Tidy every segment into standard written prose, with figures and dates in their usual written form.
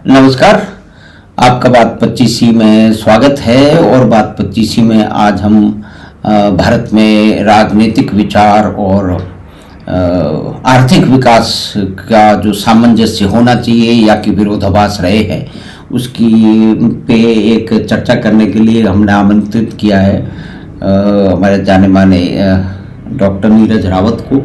नमस्कार। आपका बात 25 में स्वागत है। और बात 25 में आज हम भारत में राजनीतिक विचार और आर्थिक विकास का जो सामंजस्य होना चाहिए या कि विरोधाभास रहे हैं उसकी पे एक चर्चा करने के लिए हमने आमंत्रित किया है हमारे जाने माने डॉक्टर नीरज रावत को,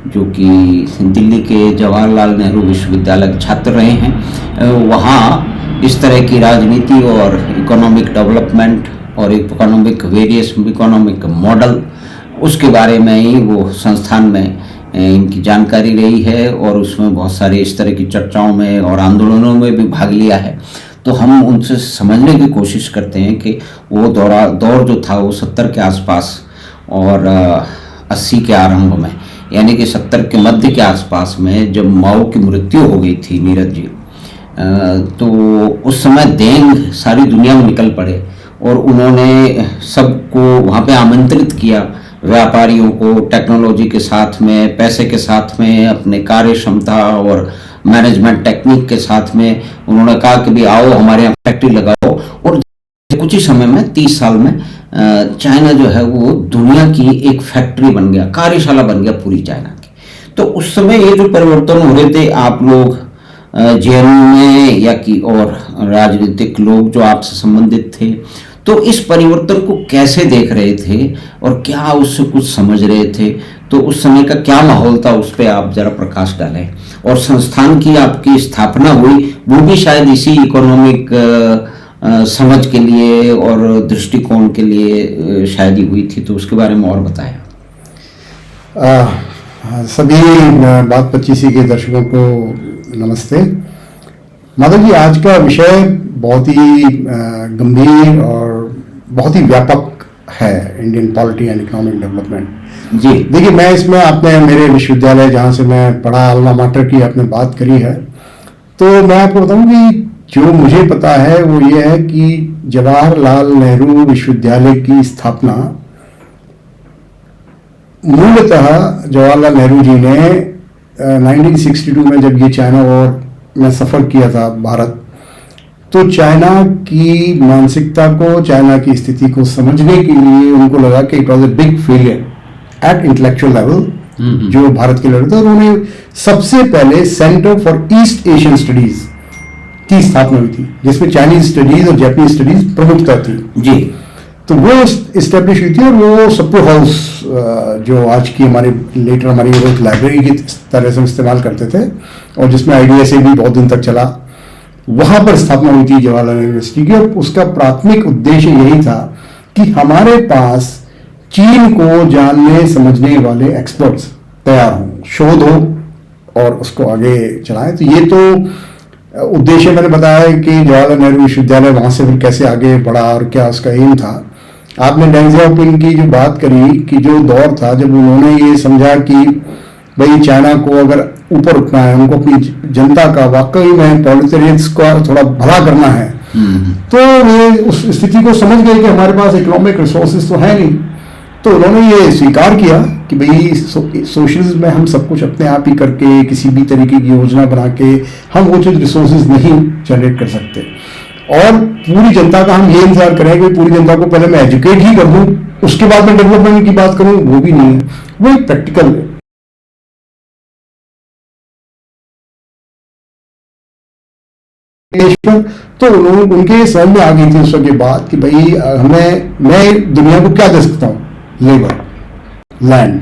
जो कि दिल्ली के जवाहरलाल नेहरू विश्वविद्यालय के छात्र रहे हैं। वहाँ इस तरह की राजनीति और इकोनॉमिक डेवलपमेंट और वेरियस इकोनॉमिक मॉडल उसके बारे में ही वो संस्थान में इनकी जानकारी रही है और उसमें बहुत सारे इस तरह की चर्चाओं में और आंदोलनों में भी भाग लिया है। तो हम उनसे समझने की कोशिश करते हैं कि वो दौर जो था वो 70 के आसपास और 80 के आरंभ में, यानी कि 70 के मध्य के आसपास में जब माओ की मृत्यु हो गई थी नीरज जी, तो उस समय देंग सारी दुनिया में निकल पड़े और उन्होंने सबको वहाँ पे आमंत्रित किया, व्यापारियों को टेक्नोलॉजी के साथ में, पैसे के साथ में, अपने कार्य क्षमता और मैनेजमेंट टेक्निक के साथ में। उन्होंने कहा कि भी आओ हमारे यहाँ फैक्ट्री लगाओ, और कुछ ही समय में 30 साल में चाइना जो है वो दुनिया की एक फैक्ट्री बन गया, कार्यशाला बन गया पूरी चाइना की। तो उस समय ये जो परिवर्तन हो रहे थे, आप लोग जेएनयू में या कि और राजनीतिक लोग जो आपसे संबंधित थे, तो इस परिवर्तन को कैसे देख रहे थे और क्या उससे कुछ समझ रहे थे? तो उस समय का क्या माहौल था, उस पर आप जरा प्रकाश डालें। और संस्थान की आपकी स्थापना हुई वो भी शायद इसी इकोनॉमिक समझ के लिए और दृष्टिकोण के लिए शायद ही हुई थी, तो उसके बारे में और बताएं। सभी बात 25 के दर्शकों को नमस्ते। माधव जी, आज का विषय बहुत ही गंभीर और बहुत ही व्यापक है, Indian polity and economic development. जी देखिए, मैं इसमें आपने मेरे विश्वविद्यालय जहाँ से मैं पढ़ा, अल्मा माटर की आपने बात करी है, तो मैं आपको बताऊं कि जो मुझे पता है वो ये है कि जवाहरलाल नेहरू विश्वविद्यालय की स्थापना मूलतः जवाहरलाल नेहरू जी ने 1962 में जब ये चाइना वॉर में सफ़र किया था भारत, तो चाइना की मानसिकता को, चाइना की स्थिति को समझने के लिए उनको लगा कि it was a big failure eight intellectual level जो भारत के लड़े थे। उन्होंने सबसे पहले centre for east Asian studies की स्थापना हुई थी, जिसमें चाइनीज स्टडीज और जापानीज स्टडीज प्रमुखता थी जी। तो वो इस्टेब्लिश हुई थी और वो सप्पो हाउस जो आज की हमारी लाइब्रेरी की तरह से इस्तेमाल करते थे और जिसमें आईडीएसए भी बहुत दिन तक चला, वहां पर स्थापना हुई थी जवाहरलाल यूनिवर्सिटी की। और उसका प्राथमिक उद्देश्य यही था कि हमारे पास चीन को जानने समझने वाले एक्सपर्ट्स तैयार हों, शोध हो और उसको आगे चलाएं। तो ये तो उद्देश्य मैंने बताया है कि जवाहरलाल नेहरू विश्वविद्यालय वहां से फिर कैसे आगे बढ़ा और क्या उसका एम था। आपने डेंग जियाओपिंग की जो बात करी कि जो दौर था जब उन्होंने ये समझा कि भाई चाइना को अगर ऊपर उठना है, उनको अपनी जनता का वाकई में प्रोलेटेरियट्स का थोड़ा भला करना है, तो वे उस स्थिति को समझ गए कि हमारे पास इकोनॉमिक रिसोर्सेज तो है नहीं। तो उन्होंने ये स्वीकार किया कि भाई सोशलिज्म में हम सब कुछ अपने आप ही करके, किसी भी तरीके की योजना बना के हम वो चीज रिसोर्सेज नहीं जनरेट कर सकते। और पूरी जनता का हम ये इंतजार करें कि पूरी जनता को पहले मैं एजुकेट ही कर दूं, उसके बाद मैं डेवलपमेंट की बात करूं, वो भी नहीं है। वो एक प्रैक्टिकल है। तो उनके समझ में आ गई थी उस वक्त के बाद कि भाई मैं दुनिया को क्या दे सकता हूं, लेबर, लैंड,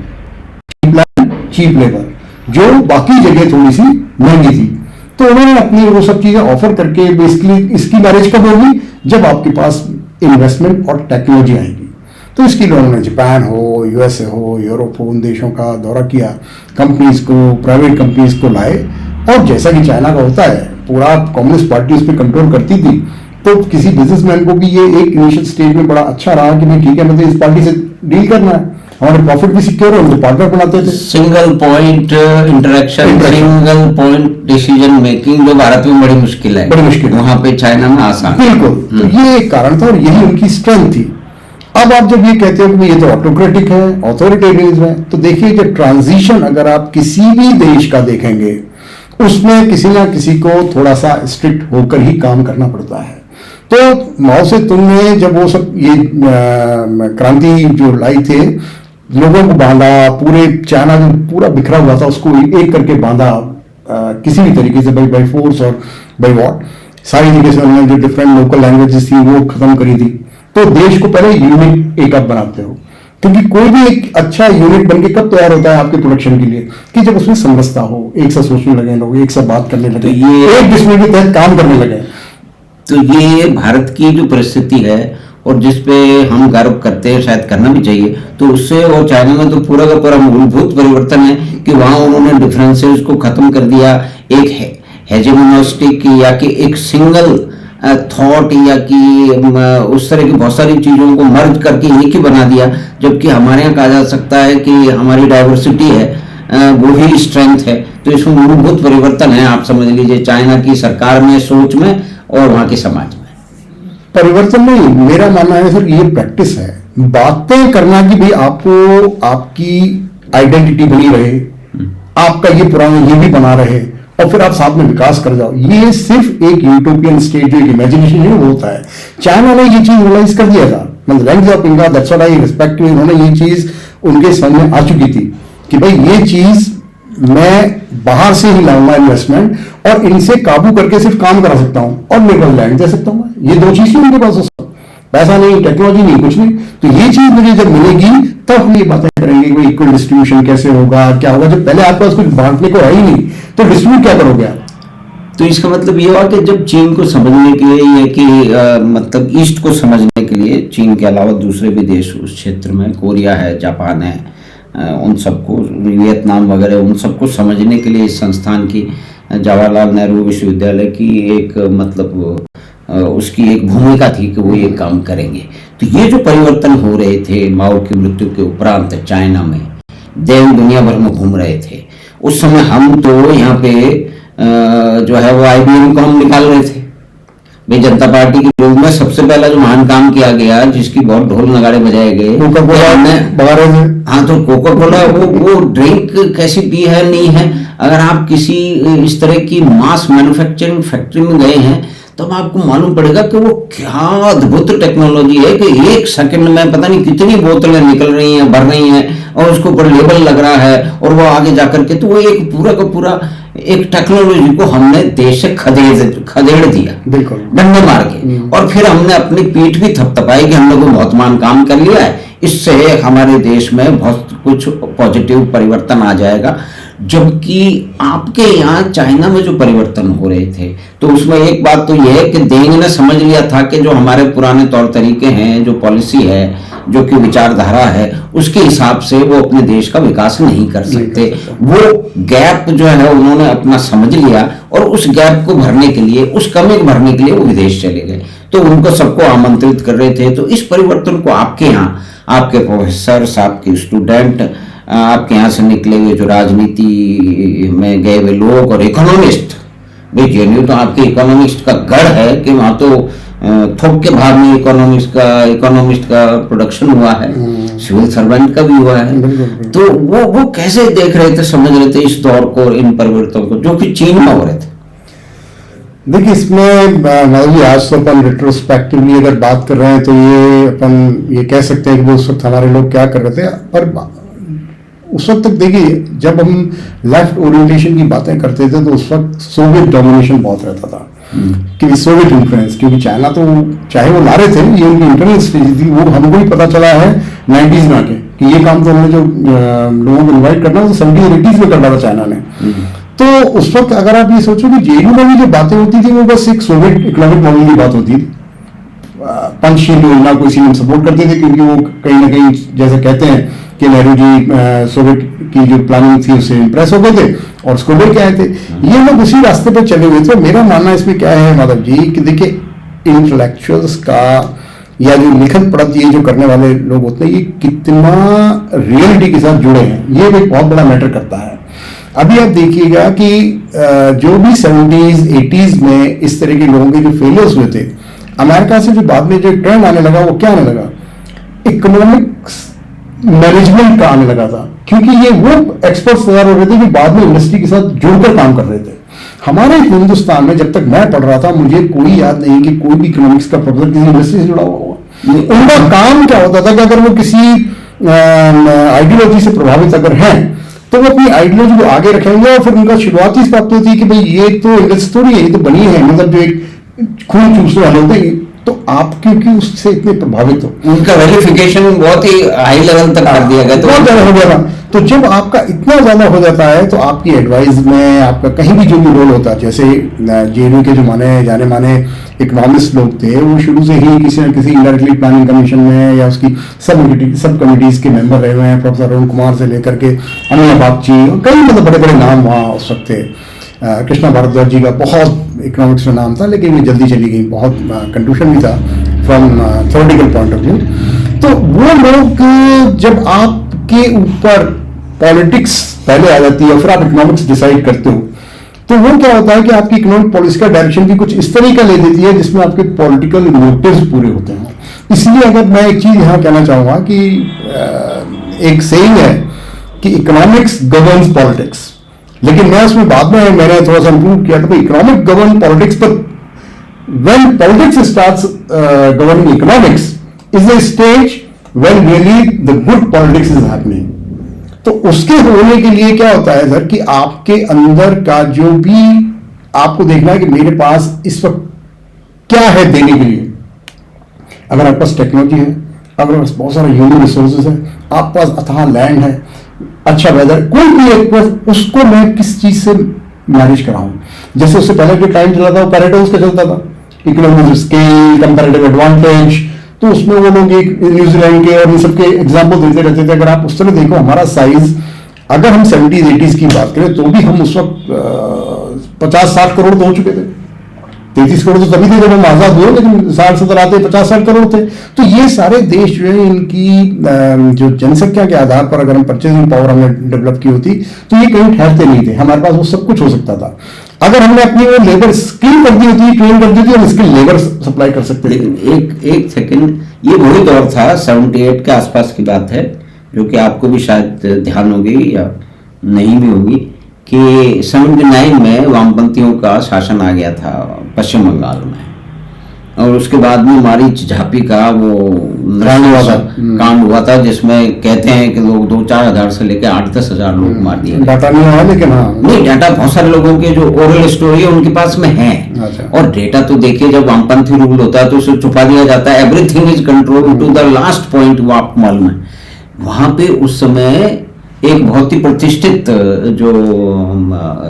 चीप लेबर, जो बाकी जगह थोड़ी सी महंगी थी। तो उन्होंने अपनी वो सब चीजें ऑफर करके बेसिकली इसकी मैरिज कब होगी, जब आपके पास इन्वेस्टमेंट और टेक्नोलॉजी आएगी। तो इसके लिए उन्होंने जापान हो, यूएसए हो, यूरोप हो, उन देशों का दौरा किया, कंपनीज को, प्राइवेट कंपनीज को लाए। और जैसा कि चाइना का होता है, पूरा कम्युनिस्ट पार्टी उस पर कंट्रोल करती थी, तो किसी बिजनेसमैन को भी ये एक इनिशियल स्टेज में बड़ा अच्छा रहा कि भाई ठीक है, मतलब इस पार्टी से डील करना है, हमारे प्रॉफिट भी सिक्योर है, उनको पार्टनर बनाते थे। Single point interaction, single point decision making जो भारत में बड़ी मुश्किल है, वहां पे चाइना में आसान। बिल्कुल। तो ये एक कारण था और यही उनकी स्ट्रेंथ थी। अब आप जब ये कहते हो कि ये तो ऑटोक्रेटिक है, ऑथोरिटेरियनिज्म है, तो देखिए जब ट्रांजिशन अगर आप किसी भी देश का देखेंगे उसमें किसी ना किसी को थोड़ा सा स्ट्रिक्ट होकर ही काम करना पड़ता है। तो माओ से तुंग ने जब वो सब ये क्रांति जो लाई थे, लोगों को बांधा, पूरे चाइना जो पूरा बिखरा हुआ था उसको एक करके बांधा, किसी भी तरीके से, बाई फोर्स और बाई वॉट, सारी तरीके से उन्होंने जो डिफरेंट लोकल लैंग्वेजेस थी वो खत्म करी थी। तो देश को पहले यूनिट एक आप बनाते हो, क्योंकि कोई भी एक अच्छा यूनिट बनके कब तैयार होता है आपके प्रोडक्शन के लिए, कि जब उसमें समरसता हो, एक साथ सोचने लगे लोग, एक साथ बात करने लगे, तो ये एक डिस्प्ले के तहत काम करने लगे। तो ये भारत की जो परिस्थिति है और जिसपे हम गर्व करते हैं, शायद करना भी चाहिए, तो उससे और चाइना में तो पूरा का पूरा मूलभूत परिवर्तन है कि वहां उन्होंने डिफरेंसेस को खत्म कर दिया, एक हेजेमोनिस्टिक या कि एक सिंगल थॉट या कि उस तरह की बहुत सारी चीजों को मर्ज करके एक ही बना दिया, जबकि हमारे यहाँ कहा जा सकता है कि हमारी डाइवर्सिटी है वो ही स्ट्रेंथ है। तो इसमें मूलभूत परिवर्तन है, आप समझ लीजिए, चाइना की सरकार में, सोच में और वहां के समाज में। परिवर्तन नहीं, मेरा मानना है सर, ये प्रैक्टिस है, बातें करना कि भाई आपको आपकी आइडेंटिटी बनी रहे, आपका ये पुराना ये भी बना रहे, और फिर आप साथ में विकास कर जाओ। ये सिर्फ एक यूटोपियन स्टेट जो एक इमेजिनेशन है वो होता है। चाइना ने ये चीज रियलाइज कर दिया था, मतलब language of India, that's what I respect, उन्होंने ये चीज उनके समझ में आ चुकी थी कि भाई ये चीज मैं बाहर से ही लाऊंगा इन्वेस्टमेंट, और इनसे काबू करके सिर्फ काम करा सकता हूं और मेरे को लैंड दे सकता हूं। ये दो चीज उनके पास, पैसा नहीं, टेक्नोलॉजी नहीं, कुछ नहीं। तो ये चीज मुझे जब मिलेगी तब हम ये बातें करेंगे कि इक्वल डिस्ट्रीब्यूशन कैसे होगा, क्या होगा। जब पहले आपके पास कुछ बांटने को है ही नहीं तो डिस्ट्रीब्यूट क्या करोगे आप? तो इसका मतलब ये हुआ कि जब चीन को समझने के लिए, या कि मतलब ईस्ट को समझने के लिए, चीन के अलावा दूसरे भी देश उस क्षेत्र में, कोरिया है, जापान है, उन सबको, वियतनाम वगैरह, उन सबको समझने के लिए इस संस्थान की, जवाहरलाल नेहरू विश्वविद्यालय की एक मतलब उसकी एक भूमिका थी कि वो ये काम करेंगे। तो ये जो परिवर्तन हो रहे थे माओ की मृत्यु के उपरांत चाइना में, देश दुनिया भर में घूम रहे थे, उस समय हम तो यहाँ पे जो है वो IBM को हम निकाल रहे थे। भाई जनता पार्टी के लोग में सबसे पहला जो महान काम किया गया, जिसकी बहुत ढोल नगाड़े बजाए गए, हाँ, तो कोका कोला वो ड्रिंक कैसी पी है नहीं है। अगर आप किसी इस तरह की मास मैन्युफैक्चरिंग फैक्ट्री में गए हैं तब आपको मालूम पड़ेगा कि वो क्या अद्भुत टेक्नोलॉजी है कि एक सेकंड में पता नहीं कितनी बोतलें निकल रही हैं, भर रही हैं, और उसके ऊपर लेबल लग रहा है, और वो आगे जाकर के, तो वो एक पूरा का पूरा एक टेक्नोलॉजी को हमने देश से खदेड़ दिया, बिल्कुल डंडे मार के, और फिर हमने अपनी पीठ भी थपथपाई कि हम लोगों को बहुत मान काम कर लिया है, इससे हमारे देश में बहुत कुछ पॉजिटिव परिवर्तन आ जाएगा। जबकि आपके यहाँ चाइना में जो परिवर्तन हो रहे थे, तो उसमें एक बात तो यह है कि देंग ने समझ लिया था कि जो हमारे पुराने तौर तरीके हैं, जो पॉलिसी है, जो कि विचारधारा है, उसके हिसाब से वो अपने देश का विकास नहीं कर सकते। वो गैप जो है उन्होंने अपना समझ लिया, और उस गैप को भरने के लिए, उस कमी को भरने के लिए वो विदेश चले गए। तो उनको सबको आमंत्रित कर रहे थे। तो इस परिवर्तन को आपके यहाँ, आपके प्रोफेसर, आपके स्टूडेंट, आपके यहाँ से निकले हुए जो राजनीति में गए हुए लोग और इकोनॉमिस्ट, भाई जेएनयू तो आपके इकोनॉमिस्ट का गढ़ है कि वहाँ तो थोक के भाव में इकोनॉमिस्ट का प्रोडक्शन हुआ है, सिविल सर्वेंट का भी हुआ है। तो वो कैसे देख रहे थे, समझ रहे थे इस दौर को, इन परिवर्तनों को जो कि चीन में हो रहे थे? देखिए, इसमें आज तो अपन रिट्रोस्पेक्टिवली अगर बात कर रहे हैं तो ये अपन ये कह सकते हैं कि उस वक्त हमारे लोग क्या कर रहे थे। पर उस वक्त तक देखिए, जब हम लेफ्ट ओरिएंटेशन की बातें करते थे तो उस वक्त सोवियत डोमिनेशन बहुत रहता था, कि सोवियत इन्फ्लुएंस, क्योंकि चाइना तो चाहे वो ला रहे थे, ये उनकी इंटरनल स्ट्रेटजी थी। वो हमको ही पता चला है 90s में आके कि ये काम तो हमने जो लोगों को इन्वाइट करना वो 70s 80s में करना था चाइना ने। तो उस वक्त अगर आप ये सोचो कि जेएनयू में भी जो बातें होती थी वो बस एक सोवियत इकोनॉमिक मॉडल की बात होती थी। पंचशील योजना को इसी में सपोर्ट करते थे, क्योंकि वो कहीं ना कहीं जैसे कहते हैं कि नेहरू जी सोवियत की जो प्लानिंग थी उससे इंप्रेस हो गए थे और उसको लेके आए थे। ये लोग उसी रास्ते पर चले हुए थे। मेरा मानना इसमें क्या है माधव जी, कि देखिए इंटेलेक्चुअल्स का या जो लिखत पढ़त ये जो करने वाले लोग होते हैं, ये कितना रियलिटी के साथ जुड़े हैं, ये एक बहुत बड़ा मैटर करता है। अभी आप देखिएगा कि जो भी 70s 80s में इस तरह के लोगों के जो फेलियर्स हुए थे, अमेरिका से जो बाद में जो ट्रेंड आने लगा, वो क्या आने लगा, इकोनॉमिक्स मैनेजमेंट का आने लगा था। क्योंकि ये वो एक्सपर्ट्स तैयार हो रहे थे जो बाद में इंडस्ट्री के साथ जुड़कर काम कर रहे थे। हमारे हिंदुस्तान में जब तक मैं पढ़ रहा था मुझे कोई याद नहीं कि कोई भी इकोनॉमिक्स का प्रोफेसर किसी इंडस्ट्री से जुड़ा हुआ। उनका काम क्या होता था कि अगर वो किसी आइडियोलॉजी से प्रभावित अगर हैं तो वो अपनी आइडियोलॉजी को आगे रखेंगे और फिर उनका शुरुआती बात होती है कि भाई ये तो इंडस्ट्री थोड़ी है, ये तो बनी है, मतलब जो एक खून चूसने वाले होते हैं, तो आप क्योंकि उससे इतने प्रभावित हो, उनका वेरिफिकेशन बहुत ही हाई लेवल तक कर दिया गया, तो बहुत ज्यादा हो गया। तो जब आपका इतना ज्यादा हो जाता है तो आपकी एडवाइस में आपका कहीं भी जो भी रोल होता है, जैसे जेएनयू के जो जाने माने इकोनॉमिस्ट लोग थे वो शुरू से ही किसी न किसी इनडायरेक्टली प्लानिंग कमीशन में या उसकी सब कमिटीज के मेंबर रहे हुए हैं, प्रोफेसर अरुण कुमार से लेकर के अनिल बागची, कई मतलब बड़े बड़े नाम वहाँ उस वक्त थे। कृष्णा भारद्वाज जी का बहुत इकोनॉमिक्स में नाम था, लेकिन ये जल्दी चली गई, बहुत कंट्रीब्यूशन भी था from theoretical point of view. तो वो लोग जब आपके ऊपर पॉलिटिक्स पहले आ जाती है और फिर आप इकोनॉमिक्स डिसाइड करते हो, तो वो क्या होता है कि आपकी इकोनॉमिक पॉलिसी का डायरेक्शन भी कुछ इस तरह का ले देती है जिसमें आपके पॉलिटिकल मोटिव्स पूरे होते हैं। इसलिए अगर मैं एक चीज यहाँ कहना चाहूंगा कि एक सेइंग है कि इकोनॉमिक्स गवर्न्स पॉलिटिक्स, लेकिन मैं उसमें बाद में मैंने थोड़ा सा इंप्रूव किया था, इकोनॉमिक गवर्न पॉलिटिक्स, पर when politics starts governing economics is the stage when really the good politics is happening. तो उसके होने के लिए क्या होता है सर कि आपके अंदर का जो भी आपको देखना है कि मेरे पास इस वक्त क्या है देने के लिए। अगर आपके पास टेक्नोलॉजी है, अगर आपके पास बहुत सारा ह्यूमन रिसोर्सेज है, आपके पास अथाह लैंड है, अच्छा वेदर, कोई भी एक उसको मैं किस चीज से मैनेज कराऊं। जैसे उससे पहले जो टाइम चला था वो पैरेटो उसका चलता था, इकोनॉमिक स्केल, कंपैरेटिव एडवांटेज, तो उसमें वो लोग एक न्यूजीलैंड के और इन सबके एग्जाम्पल देते रहते थे। अगर आप उस तरह देखो हमारा साइज, अगर हम 70s-80s की बात करें तो भी हम उस वक्त 50-60 करोड़ तो हो चुके थे। 33 करोड़ तो तभी थे जब हम आजाद हुए, लेकिन 60-70 आते 50-60 करोड़ थे। तो ये सारे देश जो है इनकी जो जनसंख्या के आधार पर अगर हम परचेजिंग पावर हमने डेवलप की होती तो ये कहीं ठहरते नहीं थे, हमारे पास वो सब कुछ हो सकता था। अगर हमने अपनी वो लेबर स्किल कर दी होती, ट्रेन कर दी थी, हम स्किल लेबर सप्लाई कर सकते थे। लेकिन एक सेकंड, ये वही दौर था 78 के आसपास की बात है, जो कि आपको भी शायद ध्यान होगी या नहीं भी होगी कि 79 में वामपंथियों का शासन आ गया था पश्चिम बंगाल में, और उसके बाद में मारीच झापी का वो कांड हुआ था, जिसमें कहते हैं कि लोग 2-4 हजार से लेकर 8-10 हजार लोग मार दिए। डाटा नहीं है, लेकिन हाँ नहीं, डाटा बहुत सारे लोगों के जो ओरल स्टोरी है उनके पास में है। अच्छा। और डेटा तो देखिए, जब वामपंथी रूल होता है तो उसे छुपा दिया जाता है, everything is control to the last point. वो आपको मालूम है, वहां पे उस समय एक बहुत ही प्रतिष्ठित जो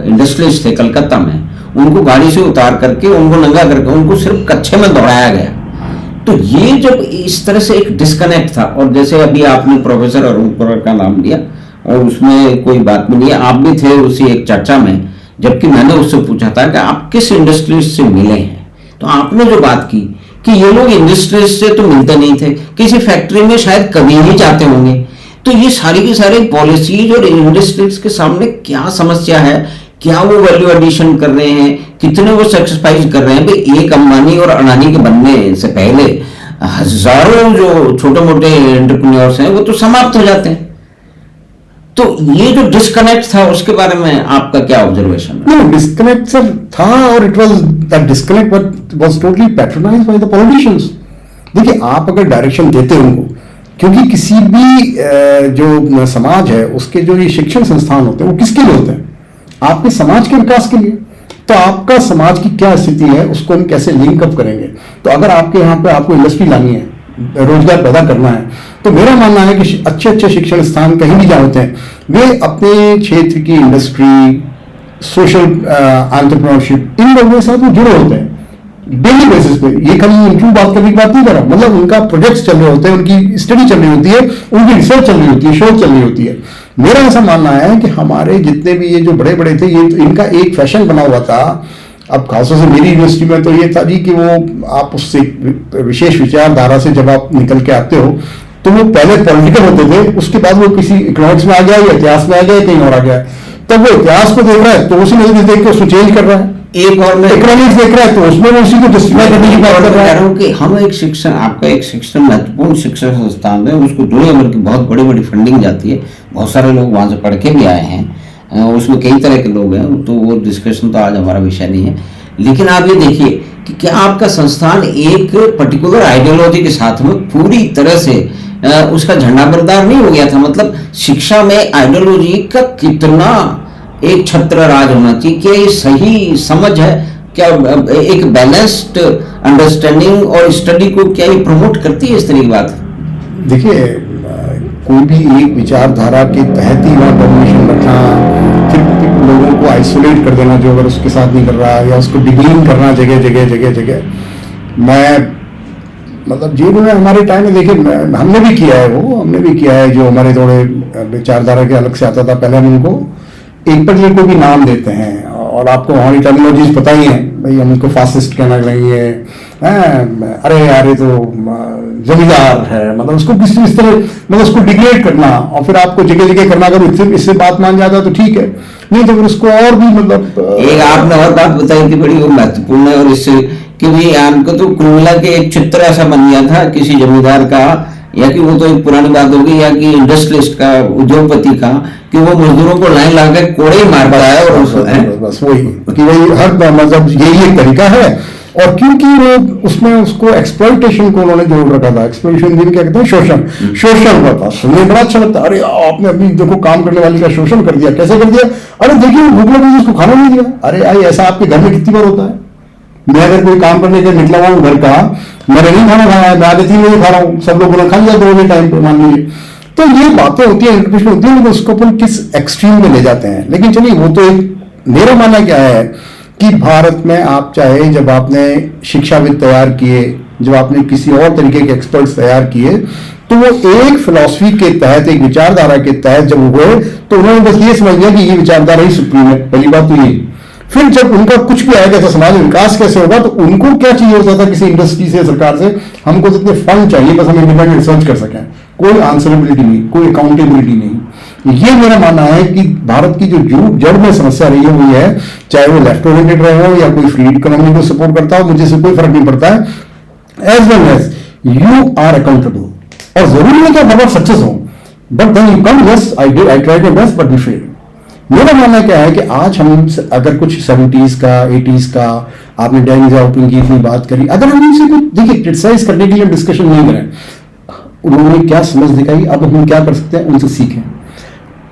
इंडस्ट्रियलिस्ट थे कलकत्ता में, उनको गाड़ी से उतार करके, उनको नंगा करके, उनको सिर्फ कच्चे में दौड़ाया गया। तो ये जब इस तरह से एक डिस्कनेक्ट था, और जैसे अभी आपने प्रोफेसर अरुण कुमार का नाम लिया, और उसमें कोई बात भी नहीं है, आप भी थे उसी एक चर्चा में, जबकि मैंने उससे पूछा था कि आप किस इंडस्ट्रियलिस्ट से मिले हैं, तो आपने जो बात की कि ये लोग इंडस्ट्रियलिस्ट से तो मिलते नहीं थे, किसी फैक्ट्री में शायद कभी ही जाते होंगे। तो ये सारी की सारी पॉलिसीज और इंडस्ट्रीज के सामने क्या समस्या है, क्या वो वैल्यू एडिशन कर रहे हैं, कितने वो सेक्रीफाइस कर रहे हैं। भाई एक अंबानी और अडानी के बनने से पहले हजारों जो छोटे मोटे एंटरप्रेन्योर्स हैं वो तो समाप्त हो जाते हैं। तो ये जो डिस्कनेक्ट था उसके बारे में आपका क्या ऑब्जर्वेशन है? No, डिस्कनेक्ट सर था, और it was that disconnect was totally patronized by the politicians. देखिए, आप अगर डायरेक्शन देते हो उनको, क्योंकि किसी भी जो समाज है उसके जो ये शिक्षण संस्थान होते हैं वो किसके लिए होते हैं? आपके समाज के विकास के लिए। तो आपका समाज की क्या स्थिति है उसको हम कैसे लिंक अप करेंगे। तो अगर आपके यहाँ पे आपको इंडस्ट्री लानी है, रोजगार पैदा करना है, तो मेरा मानना है कि अच्छे अच्छे शिक्षण स्थान कहीं भी जहाँ होते हैं वे अपने क्षेत्र की इंडस्ट्री, सोशल एंटरप्रेन्योरशिप, इन लोगों के साथ वो जुड़े होते हैं डेली बेसिस पे। ये खाली इंटरव्यू बात करने की बात नहीं कर रहा, मतलब उनका प्रोजेक्ट्स चल रहे होते हैं, उनकी स्टडी चल रही होती है, उनकी रिसर्च चल रही होती है, शोध चल रही होती है। मेरा ऐसा मानना है कि हमारे जितने भी ये जो बड़े बड़े थे, ये इनका एक फैशन बना हुआ था। अब खासतौर से मेरी यूनिवर्सिटी में तो ये था जी कि वो आप उससे विशेष विचारधारा से जब आप निकल के आते हो तो वो पहले पॉलिटिकल होते थे, उसके बाद वो किसी इकोनॉमिक्स में आ गया या इतिहास में आ गया, कहीं और आ गया। तब वो इतिहास को देख रहा है तो उसी नजर देख के उसको चेंज कर रहा है। एक और मैं इकोनॉमिक्स देख रहा है तो उसमें वो उसी को जस्टिफाई करने की बात कर रहा है कि हम एक शिक्षण, आपका एक शिक्षण महत्वपूर्ण शिक्षण संस्थान है, उसको दुनिया भर की बहुत बड़ी बड़ी फंडिंग जाती है, बहुत सारे लोग वहां से पढ़ के भी आए हैं, उसमें कई तरह के लोग हैं, तो वो डिस्कशन तो आज हमारा विषय नहीं है। लेकिन आप ये देखिए कि क्या आपका संस्थान एक पर्टिकुलर आइडियोलॉजी के साथ में पूरी तरह से उसका झंडा बरदार नहीं हो गया था? मतलब शिक्षा में आइडियोलॉजी का कितना एक छत्र राज होना चाहिए, क्या ये सही समझ है? क्या एक बैलेंस्ड अंडरस्टैंडिंग और स्टडी को क्या ये प्रमोट करती है, इस तरह की बात? देखिए, कोई भी एक विचारधारा के तहत ही वहाँ डोमिनेशन रखना, फिर लोगों को आइसोलेट कर देना जो अगर उसके साथ नहीं कर रहा, या उसको डिग्रीन करना जगह जगह जगह जगह। मैं मतलब जेल में हमारे टाइम में देखिए, हमने भी किया है, वो हमने भी किया है, जो हमारे थोड़े विचारधारा के अलग से आता था, पहले हम उनको एक पर को भी नाम देते हैं, और आपको हमारी टर्मिनोलॉजीज पता ही है भाई, हम उसको फासिस्ट कहना चाहिए, अरे यार ये तो जमींदार है, मतलब उसको किसी इस तरह, मतलब उसको डिग्रेड करना, और फिर आपको जगह जगह करना। अगर इससे बात मान जाता तो ठीक है, नहीं तो फिर उसको और भी मतलब एक आपने और बात बताई थी बड़ी वो महत्वपूर्ण है, और इससे कि भाई आपको तो कुल मिला के एक चित्र ऐसा बन गया था किसी जमींदार का, या कि वो तो एक पुरानी बात होगी, या कि इंडस्ट्रियलिस्ट का, उद्योगपति का, कि वो मजदूरों को लाइन लाकर कोड़े ही मारता है, और बस वही कि भाई हर मतलब यही एक तरीका है। और क्योंकि वो उसमें उसको एक्सप्लॉइटेशन को उन्होंने जोड़ रखा था, एक्सप्लॉइटेशन दिन क्या कहते हैं, शोषण का था। सुनने बड़ा अच्छा लगता है, अरे आपने अभी देखो काम करने वाली का शोषण कर दिया, कैसे कर दिया? अरे देखिए भूख लगी उसको खाना नहीं दिया। अरे आई ऐसा आपके घर में कितनी बार होता है? मैं अगर कोई काम करने के निकला हुआ हूँ घर का, मैंने नहीं खाना खाया है, मैं आगे 3 बजे खा रहा हूँ, सब लोगों ने खा लिया 2 बजे टाइम पर मान लीजिए। तो ये बातें होती है, इंटरप्रिटेशन होती है, लेकिन उसको अपन किस एक्सट्रीम में ले जाते हैं। लेकिन चलिए, वो तो एक मेरा मानना क्या है कि भारत में आप चाहे जब आपने शिक्षाविद तैयार किए, जब आपने किसी और तरीके के एक्सपर्ट्स तैयार किए, तो वो एक फिलॉसफी के तहत, एक विचारधारा के तहत जब हुए, तो उन्होंने बस ये समझ लिया कि ये विचारधारा ही सुप्रीम है। पहली बात तो ये। फिर जब उनका कुछ भी आएगा, जैसे समाज में विकास कैसे होगा, तो उनको क्या चाहिए होता था किसी इंडस्ट्री से, सरकार से, हमको तो इतने फंड चाहिए बस हम इंडिपेंडेंट रिसर्च कर सकें, कोई आंसरेबिलिटी नहीं, कोई अकाउंटेबिलिटी नहीं। ये मेरा मानना है कि भारत की जो जड़ में समस्या रही है वो ये है, चाहे वो लेफ्ट ओरिएंटेड रहे हो या कोई फ्री इकोनॉमी को सपोर्ट करता हो, मुझे से कोई फर्क नहीं पड़ता है, as well as you are accountable. और जरूरी नहीं कि आप हर सक्सेस हो, but then you come, yes I try my best but we fail. मेरा मानना क्या है कि आज हम अगर कुछ 70s का 80s का, आपने डेंग जाओपिंग की इतनी बात करी, अगर हम उनसे कुछ देखिए क्रिटिसाइज करने के लिए डिस्कशन नहीं करें, उन्होंने क्या समझ दिखाई, अब हम क्या कर सकते हैं, उनसे सीखें।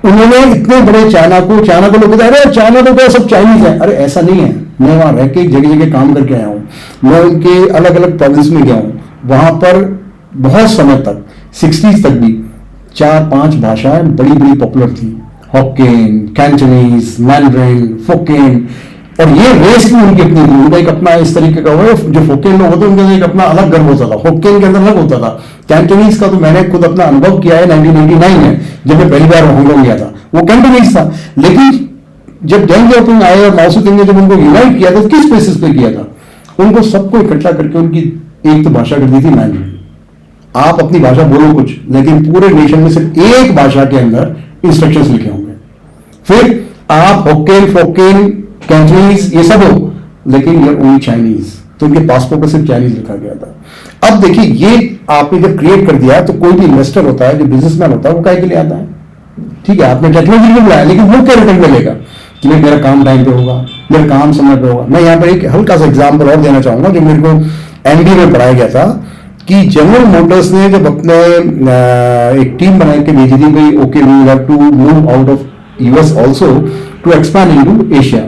उन्होंने इतने बड़े चाइना को लोग कहते हैं अरे चाइना तो क्या सब चाइनीज है। अरे ऐसा नहीं है, मैं वहां रह के जगह जगह काम करके आया हूँ, मैं उनके अलग अलग प्रोविंस में गया हूँ, वहां पर बहुत समय तक 60s तक भी 4-5 भाषाएं बड़ी बड़ी पॉपुलर थी, हॉक्केन, कैंटनीज, मैंड्रिन, फोकेन, और ये रेस भी उनकी अपनी थी, उनका एक अपना इस तरीके का हुआ। जो फोकेन लोग होते हैं उनके एक अपना अलग गर्व होता था, हॉक्केन के अंदर अलग होता था। कैंटनीज का तो मैंने खुद अपना अनुभव किया है 1989 में, जब मैं पहली बार हांगकांग गया था, वो कैंटनीज था। लेकिन जब डेंग जाओपिंग आए और माओ सेतुंग ने जब उनको यूनाइट किया था, किस बेसिस पे किया था? उनको सबको इकट्ठा करके उनकी एक तो भाषा कर दी थी मैंड्रिन। आप अपनी भाषा बोलो कुछ, लेकिन पूरे नेशन में सिर्फ एक भाषा के अंदर इंस्ट्रक्शंस लिखे होंगे। फिर आप हॉक्केन, फोकेन, कैंटनीज ये सब हो, लेकिन ये ओनली चाइनीज, तो उनके पासपोर्ट पर सिर्फ चाइनीज लिखा गया था। अब देखिए, ये आपने जब क्रिएट कर दिया, तो कोई भी इन्वेस्टर होता है, जो बिजनेसमैन होता है, वो काहे के लिए आता है? ठीक है, आपने टेक्नोलॉजी को बुलाया, लेकिन वो क्या रिटर्न में लेगा कि नहीं मेरा काम टाइम पे होगा, मेरा काम समय पे होगा। मैं यहाँ पर एक हल्का सा एग्जाम्पल और देना चाहूंगा, जो मेरे को एमबी में पढ़ाया गया था, कि जनरल मोटर्स ने जब अपने एक टीम बना के भेजी थी, भाई okay we have to move out of US also to expand into Asia,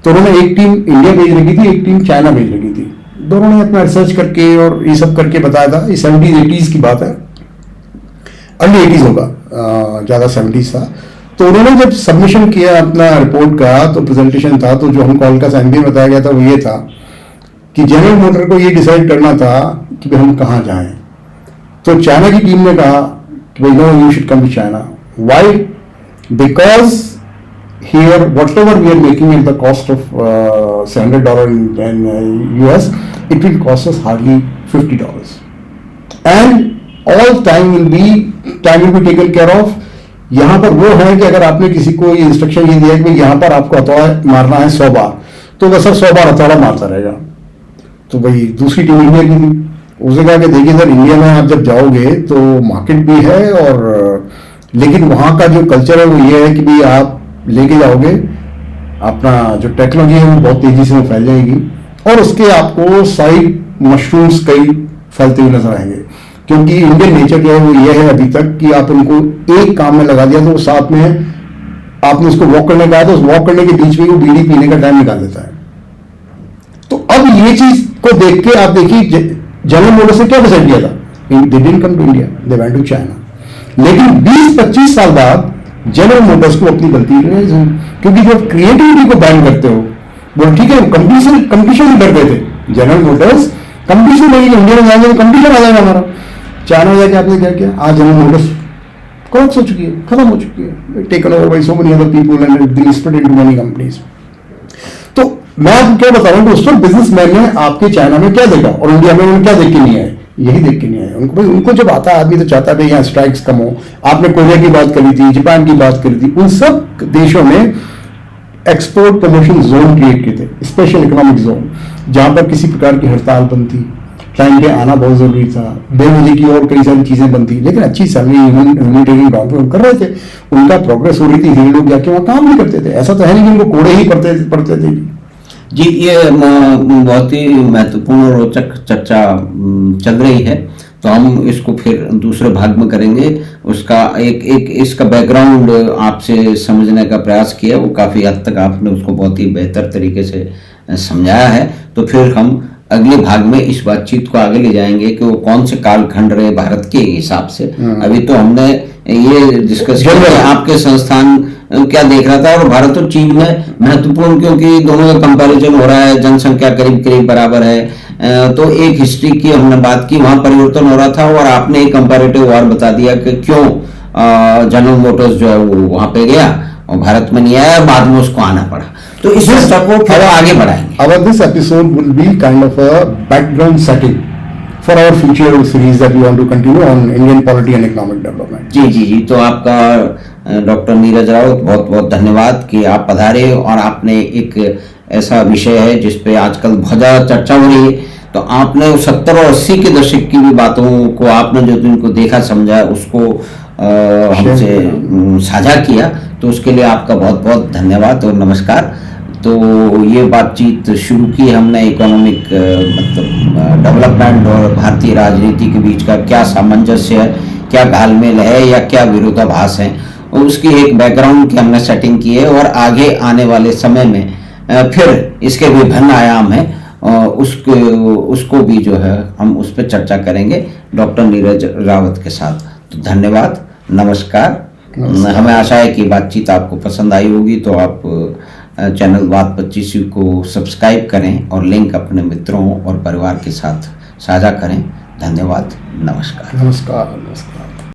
तो उन्होंने एक टीम इंडिया भेज रखी थी, एक टीम चाइना भेज रखी थी। दोनों ने अपना रिसर्च करके और ये सब करके बताया था। ये 70s-80s की बात है, अर्ली 80s होगा, ज़्यादा 70s था। तो उन्होंने जब सबमिशन किया अपना रिपोर्ट का, तो प्रेजेंटेशन था, तो जो हमको हल्का सा एमबी बताया गया था वो ये था कि जनरल मोटर को ये डिसाइड करना था कि हम कहाँ जाएं। तो चाइना की टीम ने कहा कि भाई no, you should come to China. Why? Because here whatever we are making at the cost of say $100 in US, it will cost us hardly $50, and all time will be taken care of। यहाँ पर वो है कि अगर आपने किसी को ये इंस्ट्रक्शन ये दिया कि यहाँ पर आपको हथौड़ा मारना है 100 बार, तो वह सर 100 बार हथौड़ा मारता रहेगा। तो भाई दूसरी टीम इंडिया की थी, उसने कहा कि देखिए सर, इंडिया में आप जब जाओगे तो मार्केट भी है, और लेकिन वहाँ का जो कल्चर है वो ये है कि भाई आप लेके जाओगे, अपना जो टेक्नोलॉजी है वो बहुत तेजी से वो फैल जाएगी और उसके आपको साइड मशरूम्स कई फैलते हुए नजर आएंगे। क्योंकि इंडियन नेचर जो है वो ये है अभी तक कि आप उनको एक काम में लगा दिया तो वो साथ में आपने उसको वॉक करने कहा तो उस वॉक करने के बीच में वो बीड़ी पीने का टाइम निकाल देता है। तो अब ये चीज को देख के आप देखिए जनरल मोटर्स ने क्या डिसाइड किया था, they didn't come to India, they went to China. लेकिन 20-25 साल बाद जनरल मोटर्स को अपनी गलती रियलाइज हुई, क्योंकि जब क्रिएटिविटी को बैन करते हो, बोल ठीक है कंपटीशन डर गए थे जनरल मोटर्स, कंपटीशन नहीं, इंडिया में जाएंगे तो कंपटीशन आ जाएगा हमारा। चाइना जाके आपने क्या किया, आज जनरल मोटर्स कोलैप्स हो चुकी है, खत्म हो चुकी है, taken over by so many other people and they split into many companies. तो मैं आपको क्या बता रहा हूँ कि उस वक्त बिजनेसमैन ने आपके चाइना में क्या देखा और इंडिया में उन्होंने क्या देख के नहीं आए, यही देख के नहीं आए। उनको जब आता है आदमी तो चाहता है यहाँ स्ट्राइक्स कम हो। आपने कोरिया की बात करी थी, जापान की बात करी थी, उन सब देशों में एक्सपोर्ट प्रमोशन जोन क्रिएट किए थे, स्पेशल इकोनॉमिक जोन, जहां पर किसी प्रकार की हड़ताल बंद थी, टाइम पे आना बहुत जरूरी था, बेरोजगारी की और कई सारी चीजें बंद थी, लेकिन अच्छी सैलरी ह्यूमैनिटेरियन काम पे कर रहे थे, उनका प्रोग्रेस हो रही थी, ये लोग जाके वहाँ काम भी करते थे। ऐसा तो है नहीं कि उनको कोड़े ही पड़ते थे। जी, ये बहुत ही महत्वपूर्ण और रोचक चर्चा चल रही है, तो हम इसको फिर दूसरे भाग में करेंगे। उसका एक इसका बैकग्राउंड आपसे समझने का प्रयास किया, वो काफ़ी हद तक आपने उसको बहुत ही बेहतर तरीके से समझाया है। तो फिर हम अगले भाग में इस बातचीत को आगे ले जाएंगे कि वो कौन से कालखंड रहे भारत के हिसाब से। अभी तो हमने ये डिस्कस किया आपके संस्थान क्या देख रहा था, और भारत और चीन में महत्वपूर्ण, क्योंकि दोनों का कंपैरिजन हो रहा है, जनसंख्या करीब करीब बराबर है। तो एक हिस्ट्री की हमने बात की, वहां परिवर्तन हो रहा था, और आपने एक कंपैरेटिव वार बता दिया कि क्यों जनरल मोटर्स जो है वो वहां पे गया और भारत में नहीं आया, बाद में उसको आना पड़ा। तो इस चर्चा को फिर आगे बढ़ाएंगे। Our this episode will be kind of a background setting for our future series that we want to continue on Indian polity and economic development. जी, तो आपका डॉक्टर नीरज रावत बहुत बहुत धन्यवाद कि आप पधारे, और आपने एक ऐसा विषय है जिस पे आजकल बहुत ज़्यादा चर्चा हो रही है, तो आपने 70 और 80 के दशक की भी बातों को आपने जो इनको देखा समझा उसको हमसे साझा किया, तो उसके लिए आपका बहुत बहुत धन्यवाद और नमस्कार। तो ये बातचीत शुरू की हमने इकोनॉमिक मतलब डेवलपमेंट और भारतीय राजनीति के बीच का क्या सामंजस्य है, क्या घालमेल है या क्या विरोधाभास है, और उसकी एक बैकग्राउंड की हमने सेटिंग की है, और आगे आने वाले समय में फिर इसके विभिन्न आयाम हैं, उसको भी जो है हम उस पर चर्चा करेंगे डॉक्टर नीरज रावत के साथ। तो धन्यवाद, नमस्कार। हमें आशा है कि बातचीत आपको पसंद आई होगी, तो आप चैनल बात 25 को सब्सक्राइब करें और लिंक अपने मित्रों और परिवार के साथ साझा करें। धन्यवाद, नमस्कार। नमस्कार।